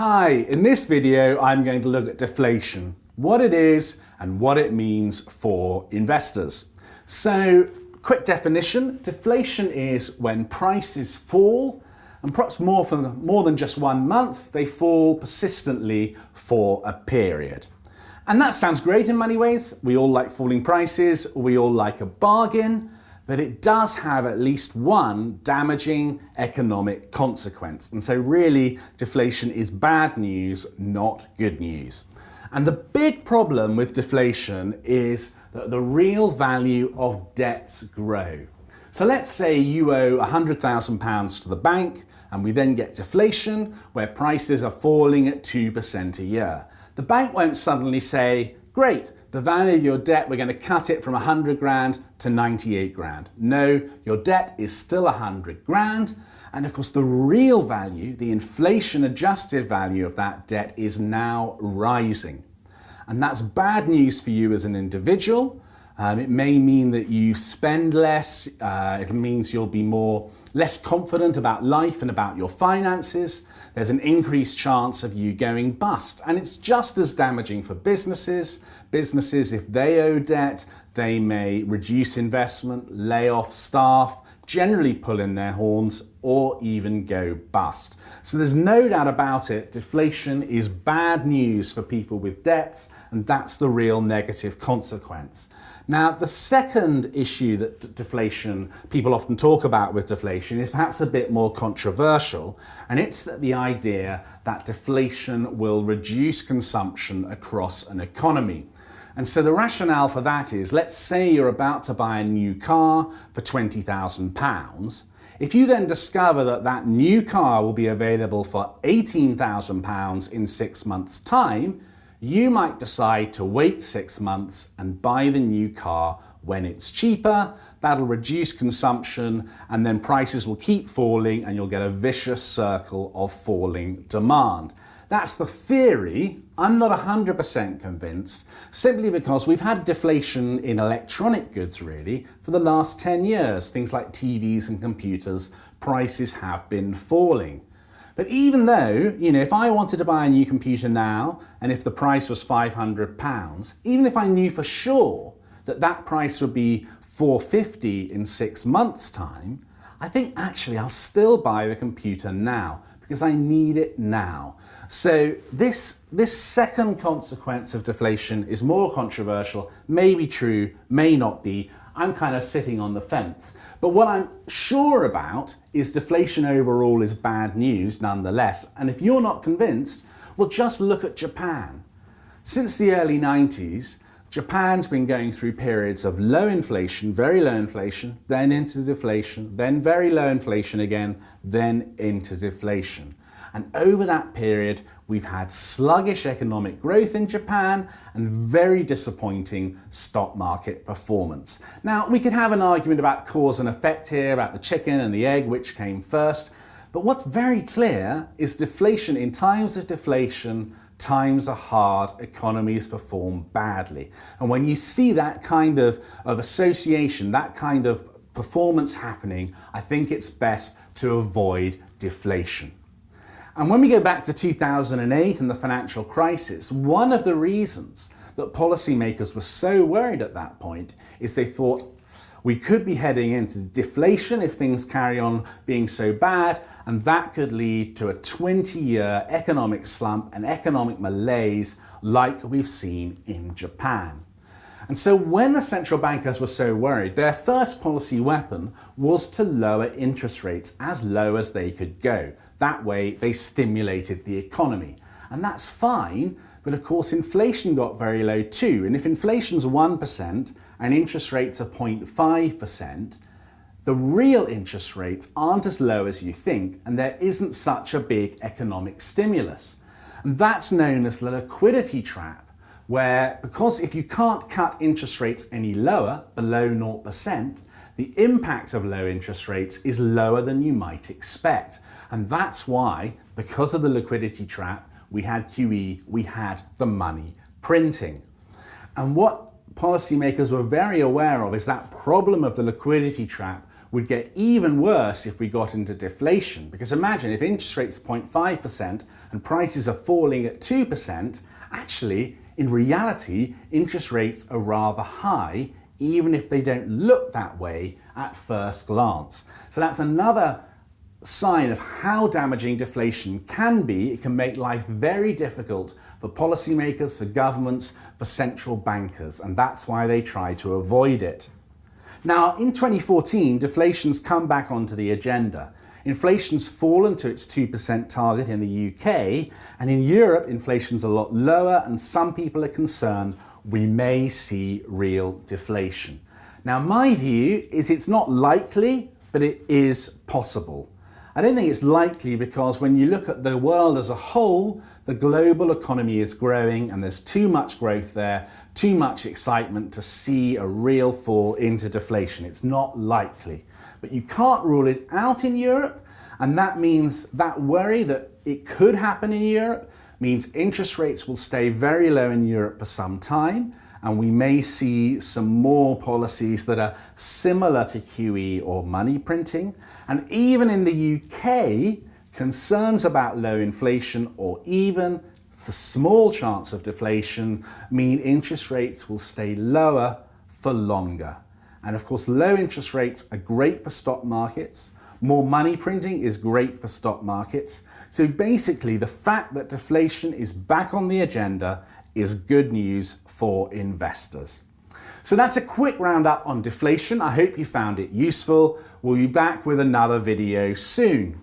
Hi, in this video I'm going to look at deflation, what it is and what it means for investors. So, quick definition, deflation is when prices fall, and perhaps more than just 1 month, they fall persistently for a period. And that sounds great in many ways. We all like falling prices, we all like a bargain, but it does have at least one damaging economic consequence. And so really, deflation is bad news, not good news. And the big problem with deflation is that the real value of debts grow. So let's say you owe £100,000 to the bank, and we then get deflation where prices are falling at 2% a year. The bank won't suddenly say, great, the value of your debt, we're going to cut it from 100 grand to 98 grand. No, your debt is still 100 grand. And of course, the real value, the inflation adjusted value of that debt is now rising. And that's bad news for you as an individual. It may mean that you spend less. It means you'll be less confident about life and about your finances. There's an increased chance of you going bust. And it's just as damaging for businesses. Businesses, if they owe debt, they may reduce investment, lay off staff, generally pull in their horns, or even go bust. So there's no doubt about it, deflation is bad news for people with debts, and that's the real negative consequence. Now, the second issue that people often talk about with deflation is perhaps a bit more controversial, and it's the idea that deflation will reduce consumption across an economy. And so the rationale for that is, let's say you're about to buy a new car for £20,000. If you then discover that that new car will be available for £18,000 in 6 months' time, you might decide to wait 6 months and buy the new car when it's cheaper. That'll reduce consumption, and then prices will keep falling and you'll get a vicious circle of falling demand. That's the theory. I'm not 100% convinced, simply because we've had deflation in electronic goods really for the last 10 years. Things like TVs and computers, prices have been falling. But even though, if I wanted to buy a new computer now, and if the price was £500, even if I knew for sure that that price would be £450 in 6 months' time, I think actually I'll still buy the computer now because I need it now. So this second consequence of deflation is more controversial, may be true, may not be. I'm kind of sitting on the fence. But what I'm sure about is deflation overall is bad news nonetheless. And if you're not convinced, well, just look at Japan. Since the early 90s, Japan's been going through periods of low inflation, very low inflation, then into deflation, then very low inflation again, then into deflation. And over that period, we've had sluggish economic growth in Japan and very disappointing stock market performance. Now, we could have an argument about cause and effect here, about the chicken and the egg, which came first. But what's very clear is deflation, in times of deflation, times are hard, economies perform badly. And when you see that kind of association, that kind of performance happening, I think it's best to avoid deflation. And when we go back to 2008 and the financial crisis, one of the reasons that policymakers were so worried at that point is they thought we could be heading into deflation if things carry on being so bad, and that could lead to a 20-year economic slump and economic malaise like we've seen in Japan. And so when the central bankers were so worried, their first policy weapon was to lower interest rates as low as they could go. That way, they stimulated the economy. And that's fine, but of course, inflation got very low too. And if inflation's 1% and interest rates are 0.5%, the real interest rates aren't as low as you think, and there isn't such a big economic stimulus. And that's known as the liquidity trap, because if you can't cut interest rates any lower, below 0%, the impact of low interest rates is lower than you might expect. And that's why, because of the liquidity trap, we had QE, we had the money printing. And what policymakers were very aware of is that problem of the liquidity trap would get even worse if we got into deflation. Because imagine if interest rates are 0.5% and prices are falling at 2%, actually, in reality, interest rates are rather high, even if they don't look that way at first glance. So that's another sign of how damaging deflation can be. It can make life very difficult for policymakers, for governments, for central bankers, and that's why they try to avoid it. Now, in 2014, deflation's come back onto the agenda. Inflation's fallen to its 2% target in the UK, and in Europe, inflation's a lot lower, and some people are concerned we may see real deflation. Now, my view is it's not likely, but it is possible. I don't think it's likely because when you look at the world as a whole, the global economy is growing and there's too much growth there, too much excitement to see a real fall into deflation. It's not likely. But you can't rule it out in Europe, and that means that worry that it could happen in Europe means interest rates will stay very low in Europe for some time, and we may see some more policies that are similar to QE or money printing. And even in the UK, concerns about low inflation or even the small chance of deflation mean interest rates will stay lower for longer. And of course, low interest rates are great for stock markets. More money printing is great for stock markets. So basically, the fact that deflation is back on the agenda is good news for investors. So that's a quick roundup on deflation. I hope you found it useful. We'll be back with another video soon.